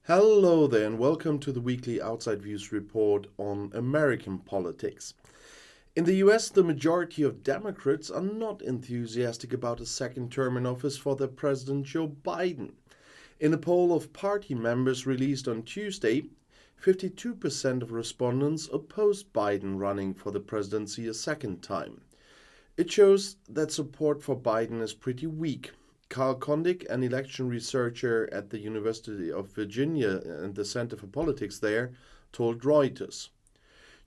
Hello there, and welcome to the weekly Outside Views report on American politics. In the US, the majority of Democrats are not enthusiastic about a second term in office for their President Joe Biden. In a poll of party members released on Tuesday, 52% of respondents opposed Biden running for the presidency a second time. It shows that support for Biden is pretty weak. Carl Kondik, an election researcher at the University of Virginia and the Center for Politics there, told Reuters,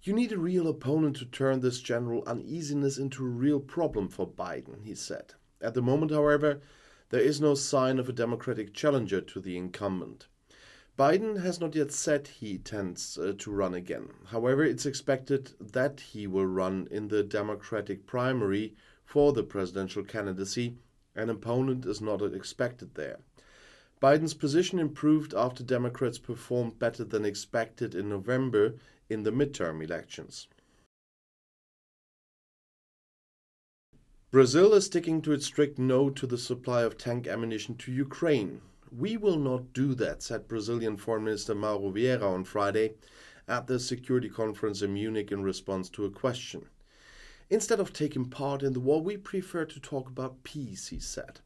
"You need a real opponent to turn this general uneasiness into a real problem for Biden," he said. At the moment, however, there is no sign of a Democratic challenger to the incumbent. Biden has not yet said he intends to run again. However, it's expected that he will run in the Democratic primary for the presidential candidacy. An opponent is not expected there. Biden's position improved after Democrats performed better than expected in November in the midterm elections. Brazil is sticking to its strict no to the supply of tank ammunition to Ukraine. "We will not do that," said Brazilian Foreign Minister Mauro Vieira on Friday at the security conference in Munich in response to a question. "Instead of taking part in the war, we prefer to talk about peace," he said.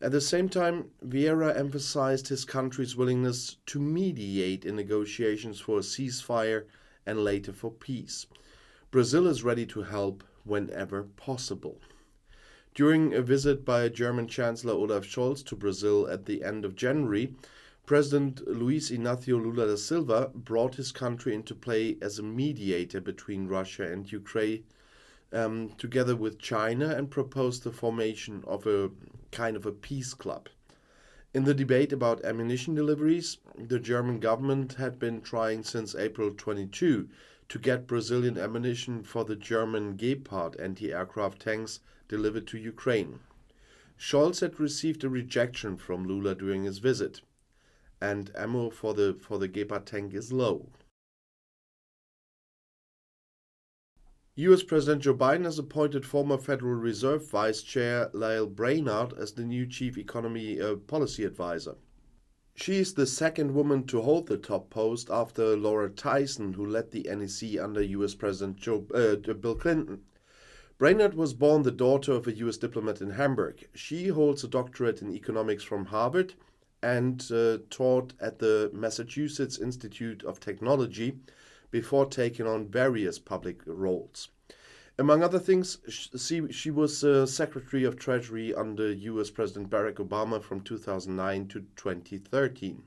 At the same time, Vieira emphasized his country's willingness to mediate in negotiations for a ceasefire and later for peace. Brazil is ready to help whenever possible. During a visit by German Chancellor Olaf Scholz to Brazil at the end of January, President Luiz Inácio Lula da Silva brought his country into play as a mediator between Russia and Ukraine, together with China, and proposed the formation of a kind of a peace club. In the debate about ammunition deliveries, the German government had been trying since April 22 to get Brazilian ammunition for the German Gepard anti-aircraft tanks delivered to Ukraine. Scholz had received a rejection from Lula during his visit, and ammo for the Gepard tank is low. US President Joe Biden has appointed former Federal Reserve Vice Chair Lael Brainard as the new Chief Economy Policy Advisor. She is the second woman to hold the top post after Laura Tyson, who led the NEC under US President Bill Clinton. Brainard was born the daughter of a US diplomat in Hamburg. She holds a doctorate in economics from Harvard and taught at the Massachusetts Institute of Technology before taking on various public roles. Among other things, she was Secretary of Treasury under US President Barack Obama from 2009 to 2013.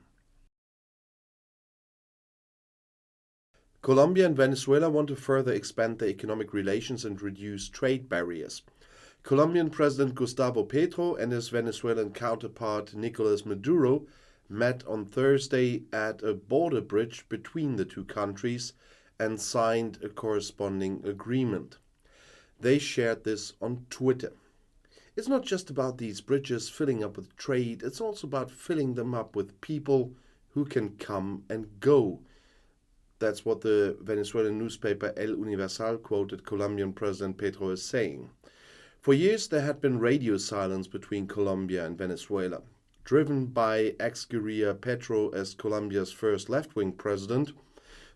Colombia and Venezuela want to further expand their economic relations and reduce trade barriers. Colombian President Gustavo Petro and his Venezuelan counterpart Nicolas Maduro met on Thursday at a border bridge between the two countries and signed a corresponding agreement. They shared this on Twitter. "It's not just about these bridges filling up with trade, it's also about filling them up with people who can come and go." That's what the Venezuelan newspaper El Universal quoted Colombian President Petro as saying. For years there had been radio silence between Colombia and Venezuela. Driven by ex-guerrilla Petro as Colombia's first left-wing president,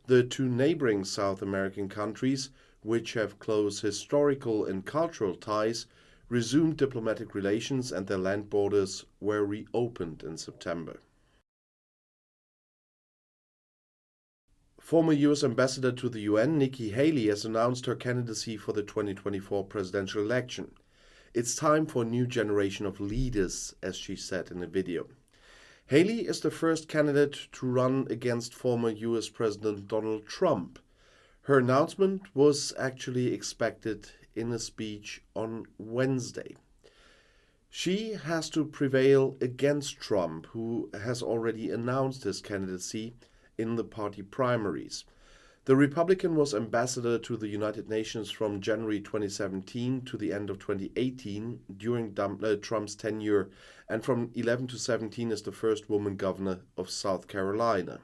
the two neighboring South American countries, which have close historical and cultural ties, resumed diplomatic relations and their land borders were reopened in September. Former US Ambassador to the UN, Nikki Haley, has announced her candidacy for the 2024 presidential election. "It's time for a new generation of leaders," as she said in a video. Haley is the first candidate to run against former US President Donald Trump. Her announcement was actually expected in a speech on Wednesday. She has to prevail against Trump, who has already announced his candidacy in the party primaries. The Republican was ambassador to the United Nations from January 2017 to the end of 2018 during Trump's tenure, and from 11 to 17 is the first woman governor of South Carolina.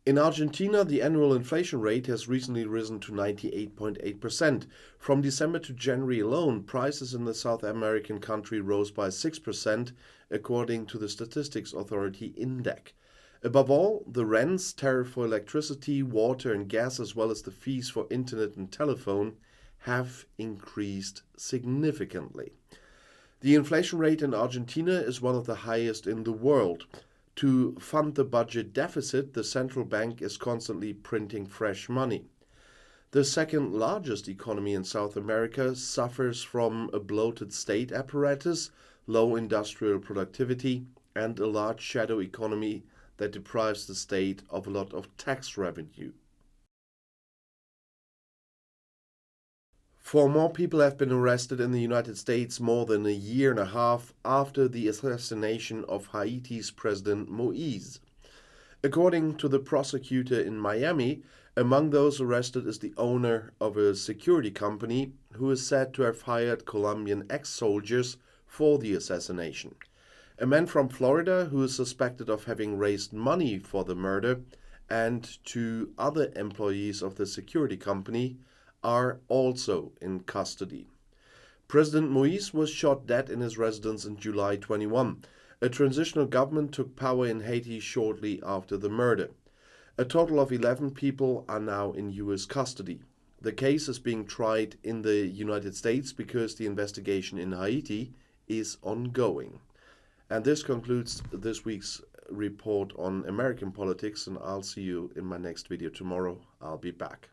In Argentina, the annual inflation rate has recently risen to 98.8%. From December to January alone, prices in the South American country rose by 6%, according to the Statistics Authority INDEC. Above all, the rents, tariff for electricity, water and gas, as well as the fees for internet and telephone, have increased significantly. The inflation rate in Argentina is one of the highest in the world. To fund the budget deficit, the central bank is constantly printing fresh money. The second largest economy in South America suffers from a bloated state apparatus, low industrial productivity, and a large shadow economy that deprives the state of a lot of tax revenue. 4 more people have been arrested in the United States more than a year and a half after the assassination of Haiti's President Moïse. According to the prosecutor in Miami, among those arrested is the owner of a security company who is said to have hired Colombian ex-soldiers for the assassination. A man from Florida who is suspected of having raised money for the murder, and 2 other employees of the security company are also in custody. President Moïse was shot dead in his residence in July 21. A transitional government took power in Haiti shortly after the murder. A total of 11 people are now in US custody. The case is being tried in the United States because the investigation in Haiti is ongoing. And this concludes this week's report on American politics, and I'll see you in my next video tomorrow. I'll be back.